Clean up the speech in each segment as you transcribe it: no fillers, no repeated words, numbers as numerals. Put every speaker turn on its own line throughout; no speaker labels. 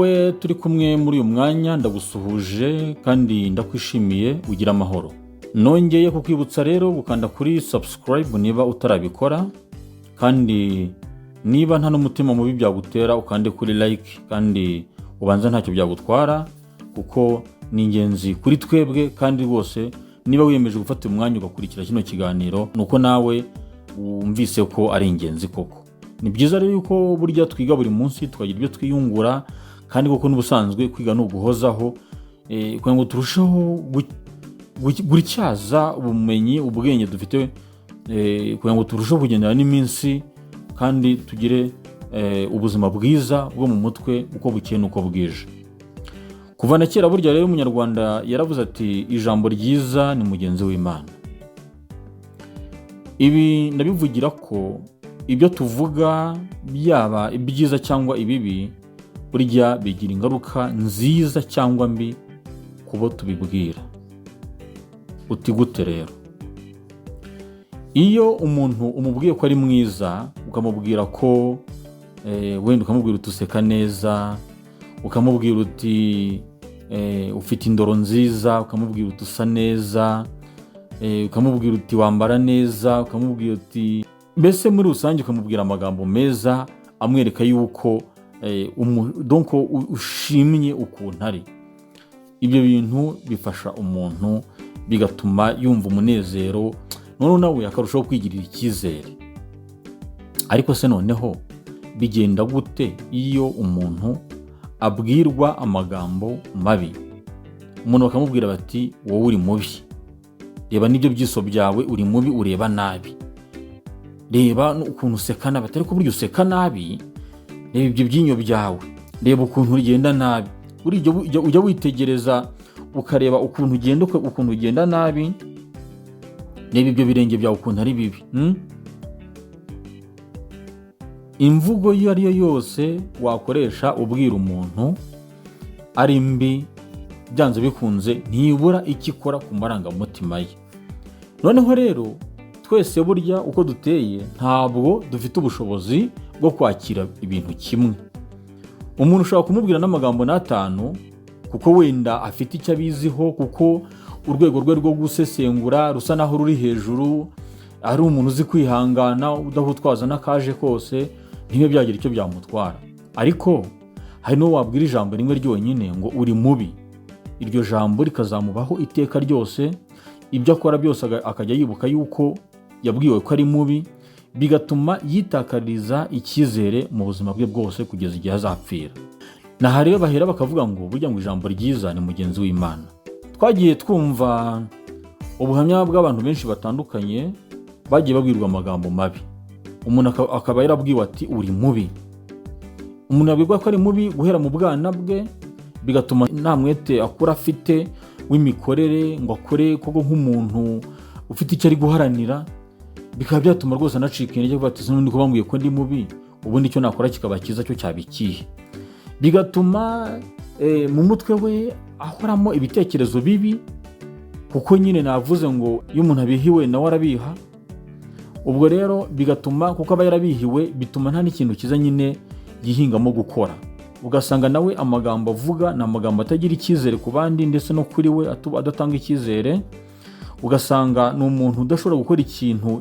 wowe turi kumwe muri uyu mwanya ndagusuhuje kandi ndakwishimiye ugira amahoro. Nongeye kukwibutsa rero gukanda kuri subscribe niba utarabikora, kandi niba nta n'umutima mubi byagutera ukande kuri like, kandi ubanza ntacyo byagutwara kuko ni ingenzi kuri twebwe. Kandi rwose niba wiyemeje gufata umwanya ugakurikira kino kiganiro nuko nawe wumvise ko ari ingenzi koko. Ni byiza rero yuko burya twiga buri munsi tukagira ibyo twiyungura, kandi koko n'ubusanzwe kwiga no guhozaho kugira ngo turusheho gutyaza ubumenyi ubwenge dufite, kugira ngo turusheho kugendana n'iminsi kandi tugire ubuzima bwiza bwo mu mutwe uko bukeye n'uko bwije. Kuva na kera burya rero umunyarwanda yaravuze ati ijambo ryiza ni mugenzi w'Imana. Ibi ndabivugira ko ibyo tuvuga byaba ibyiza cyangwa ibibi burya bigira ingaruka nziza cyangwa mbi kubo tubibwira. Uti gute rero? Iyo umuntu umubwiye ko ari mwiza ukamubwira ko wenda ukamubwira utuseka neza, ukamubwira uti ufite indoro nziza, ukamubwira utusa neza, ukamubwira uti wambara neza, ukamubwira uti mbese muri rusange ukamubwira amagambo meza amwereka yuko donc ushimye ukuntu ari. Ibyo bintu bifasha umuntu bigatuma yumva umunezero, noneho nawe akarushaho kwigirira icyizere. Ariko se noneho bigenda gute iyo umuntu abwirwa amagambo mabi? Umuntu bakamubwira bati wowe uri mubi, reba n'ibyo byiso byawe uri mubi, ureba nabi, reba ukuntu useka nabi. Atari ko burya useka nabi, reba ibyo byinyo byawe, reba ukuntu ugenda nabi. Ujya witegereza ukareba ukuntu ugenda nabi, reba ibyo birenge byawe ukuntu ari bibi. Imvugo iyo ari yo yose wakoresha ubwira umuntu ari mbi, byanze bikunze ntibura icyo ikora ku marangamutima ye. Noneho rero twese burya uko duteye ntabwo dufite ubushobozi bwo kwakira ibintu kimwe. Umuntu ushobora kumubwira n'amagambo n'atanu kuko wenda afite icyo abiziho, kuko urwego rwe rwo gusesengura rusa naho ruri hejuru, ari umuntu uzi kwihangana udahutwaza n'akaje kose, ntibe byagira icyo byamutwara. Ariko hari n'uwo wabwira ijambo rimwe ryonyine ngo uri mubi, iryo jambo rikazamubaho iteka ryose, ibyo akora byose akajya yibuka yuko yabwiwe ko ari mubi, bigatuma yitakariza icyizere mu buzima bwe bwose kugeza igihe azapfira. Naha rero bahera bakavuga ngo burya ngo ijambo ryiza ni mugenzi w'Imana. Twagiye twumva ubuhamya bw'abantu benshi batandukanye bagiye babwirwa amagambo mabi. Umuntu akaba yarabwiwe ati uri mubi. Umuntu yabwirwa ko ari mubi guhera mu bwana bwe, bigatuma nta mwete akura afite w'imikorere ngo akore koko nk'umuntu ufite icyo ari guharanira. Bikaba byatuma rwose anacika intege kuko ati n'undi ko bambwiye ko ndi mubi, ubundi icyo nakora kikaba cyiza cyo cyabikiye. Bigatuma mu mutwe we ahoramo ibitekerezo bibi, kuko nyine navuze ngo iyo umuntu abihiwe nawe arabiha. Ubwo rero bigatuma kuko aba yarabihiwe, bituma nta n'ikintu kiza nyine yihingamo gukora. Ugasanga nawe amagambo avuga ni amagambo atagira icyizere ku bandi ndetse no kuri we adatanga icyizere. Ugasanga ni umuntu udashobora gukora ikintu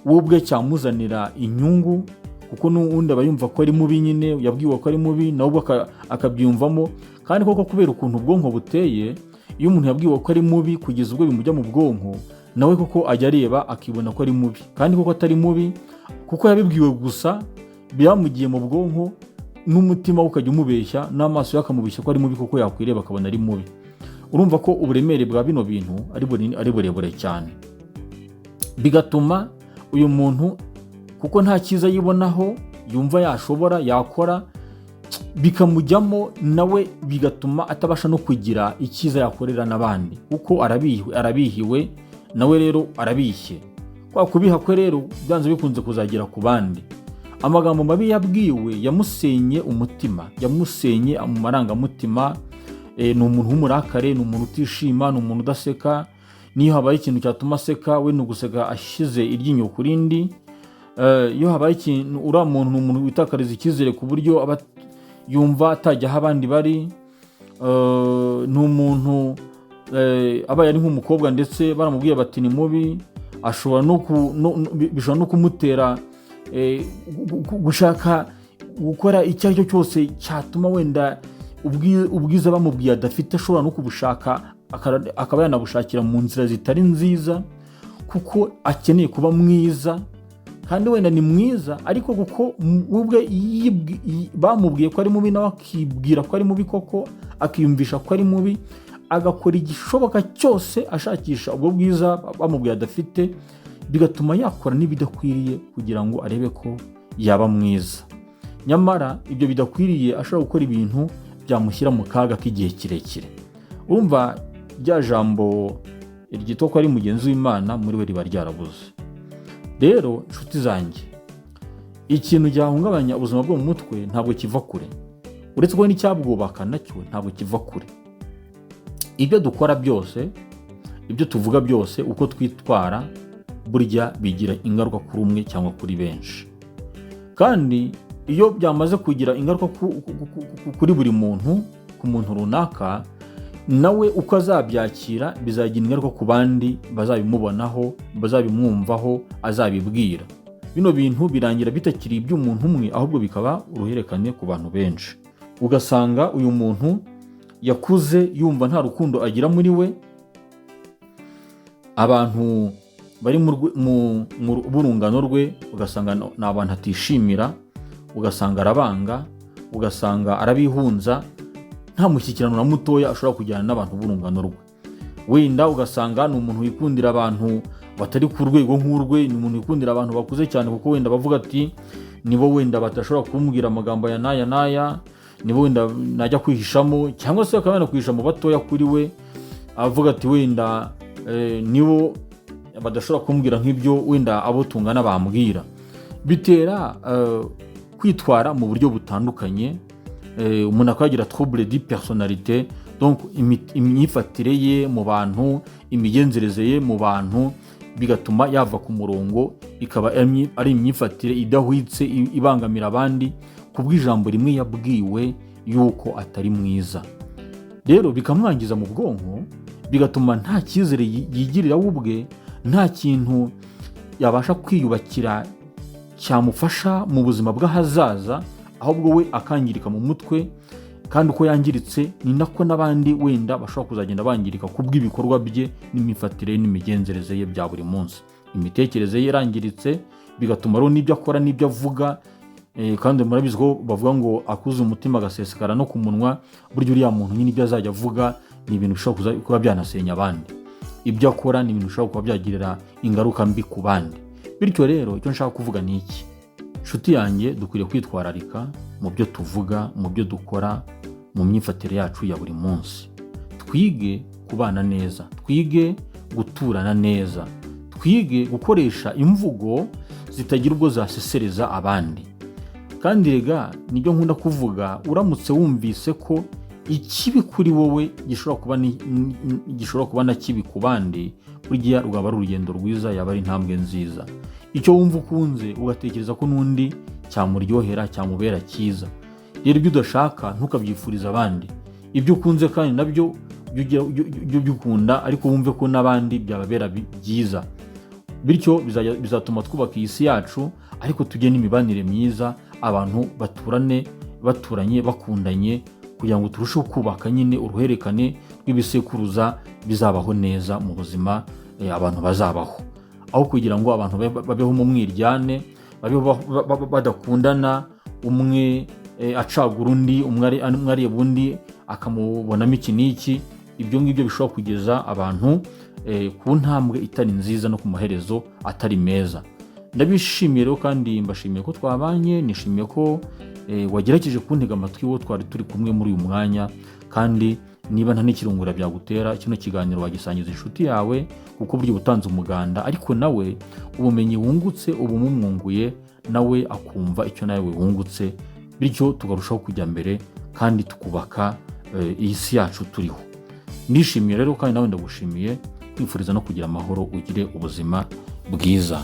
we ubwe cyamuzanira inyungu, kuko n'undi aba yumva ko ari mubi, nyine yabwiwe ko ari mubi nawe ubwo akabyumvamo. Kandi koko kubera ukuntu ubwonko buteye, iyo umuntu yabwiwe ko ari mubi kugeza ubwo bimujya mu bwonko, nawe koko ajya areba akibona ko ari mubi, kandi koko atari mubi kuko yabibwiwe gusa, byamugiye mu bwonko, n'umutima we ukajya umubeshya, n'amaso ye akamubeshya ko ari mubi kuko yakwireba akabona ari mubi. Urumva ko uburemere bwa bino bintu ari burebure cyane. Bigatuma uyu muntu kuko nta cyiza yibonaho yumva yashobora yakora, bikamujyamo nawe, bigatuma atabasha no kugira icyiza yakorera n'abandi, kuko arabihiwe nawe rero arabishye. Kwa kubiha kwe rero byanze bikunze kuzagera ku bandi. Amagambo mabi yabwiwe yamusenye umutima, yamusenye mu marangamutima. Ni umuntu w'umurakare, ni umuntu utishima, ni umuntu udaseka. Niyo habaye ikintu cyatuma aseka, we ni uguseka ashyize iryinyo ku rindi. Iyo habaye ikintu, uriya muntu ni umuntu witakariza icyizere ku buryo yumva atajya aho abandi bari, ni umuntu aba yari nk'umukobwa ndetse baramubwiye bati ni mubi, bishobora no kumutera gushaka gukora icyo ari cyo cyose cyatuma wenda ubwiza bamubwiye adafite ashobora no kubushaka, akaba yanabushakira mu nzira zitari nziza kuko akeneye kuba mwiza, kandi wenda ni mwiza ariko kuko ubwe bamubwiye ko ari mubi nawe akibwira ko ari mubi koko, akiyumvisha ko ari mubi, agakora igishoboka cyose ashakisha ubwo bwiza bamubwiye adafite, bigatuma yakora n'ibidakwiriye kugira ngo arebe ko yaba mwiza. Nyamara ibyo bidakwiriye ashobora gukora ibintu byamushyira mu kaga k'igihe kirekire. Urumva rya jambo ryitwa ko ari mugenzi w'Imana muri we riba ryarabuze. Rero inshuti zanjye, ikintu cyahungabanya ubuzima bwo mu mutwe ntabwo kiva kure, uretse ko n'icyabwubaka nacyo ntabwo kiva kure. Ibyo dukora byose, ibyo tuvuga byose, uko twitwara burya bigira ingaruka kuri umwe cyangwa kuri benshi, kandi iyo byamaze kugira ingaruka kuri buri muntu, ku muntu runaka, nawe uko azabyakira bizagira ingaruka ku bandi bazabimubonaho, bazabimwumvaho, azabibwira. Bino bintu birangira bitakiri iby'umuntu umwe, ahubwo bikaba uruhererekane ku bantu benshi. Ugasanga uyu muntu yakuze yumva nta rukundo agira muri we, abantu bari mu burungano rwe ugasanga ni abantu atishimira, ugasanga arabanga, ugasanga arabihunza, nta mushyikirano na mutoya ashobora kujyana n'abantu b'urungano rwe. Wenda ugasanga ni umuntu wikundira abantu batari ku rwego nk'urwe, ni umuntu wikundira abantu bakuze cyane kuko wenda bavuga ati nibo wenda batashobora kumbwira amagambo ya naya naya, nibo wenda najya kwihishamo, cyangwa se akaba kwihisha mu batoya kuri we, avuga ati wenda nibo badashobora kumbwira nk'ibyo wenda abo tungana bambwira. Bitera kwitwara mu buryo butandukanye, umuntu akagira trouble de personnalité, donc imyifatire ye mu bantu, imigenzereze ye mu bantu, bigatuma yava ku murongo, ikaba ari imyifatire idahwitse ibangamira abandi kubw'ijambo rimwe yabwiwe yuko atari mwiza. Rero bikamwangiza mu bwonko, bigatuma nta cyizere yigirira we ubwe, nta kintu yabasha kwiyubakira cyamufasha mu buzima bw'ahazaza, ahubwo we akangirika mu mutwe, kandi uko yangiritse ni nako n'abandi wenda bashobora kuzagenda bangirika kubw'ibikorwa bye n'imifatire n'imigenzereze ye bya buri munsi. Imitekerereze ye irangiritse, bigatuma rero n'ibyo akora n'ibyo avuga, kandi murabizi ko bavuga ngo akuze umutima agasesekara no ku munwa, burya uriya muntu nyine ibyo azajya avuga ni ibintu bishobora kuba byanasenya abandi, ibyo akora ni ibintu bishobora kuba byagirira ingaruka mbi ku bandi. Bityo rero icyo nshaka kuvuga ni iki: nshuti yanjye, dukwiriye kwitwararika mu byo tuvuga, mu byo dukora, mu myifatire yacu ya buri munsi. Twige kubana neza, twige guturana neza, twige gukoresha imvugo zitagira ubwo zasesereza abandi. Kandi rega nibyo nkunda kuvuga, uramutse wumvise ko ikibi kuri wowe gishobora kuba na kibi ku bandi, burya rwaba ari urugendo rwiza, yaba ari intambwe nziza. Icyo wumva ukunze ugatekereza ko n'undi cyamuryohera, cyamubera cyiza. Rero ibyo udashaka ntukabyifuriza abandi, ibyo ukunze kandi nabyo ujye ukunda, ariko wumve ko n'abandi byababera byiza. Bityo bizatuma twubaka iyi si yacu, ariko tujye n'imibanire myiza, abantu baturanye bakundanye, kugira ngo turusheho kubaka nyine uruherekane rw'ibisekuruza bizabaho neza mu buzima abantu bazabaho, aho kugira ngo abantu babeho mu mwiryane, babeho badakundana, umwe acagura undi, umwe areba undi akamubonamo iki n'iki. Ibyo ngibyo bishobora kugeza abantu ku ntambwe itari nziza no ku maherezo atari meza. Ndabishimiye rero kandi mbashimiye ko twabanye, nishimiye ko wagerageje kuntega amatwi wo twari turi kumwe muri uyu mwanya, kandi niba nta n'ikirungura byagutera, kino kiganiro wagisangiza inshuti yawe, kuko buryo butanze umuganda, ariko nawe ubumenyi wungutse ubu mumwunguye, nawe akumva icyo nawe wungutse, bityo tugarushaho kujya mbere kandi tukubaka iyi si yacu turiho. Ndishimiye rero kandi nawe ndagushimiye, kwifuriza no kugira amahoro, ugire ubuzima bwiza.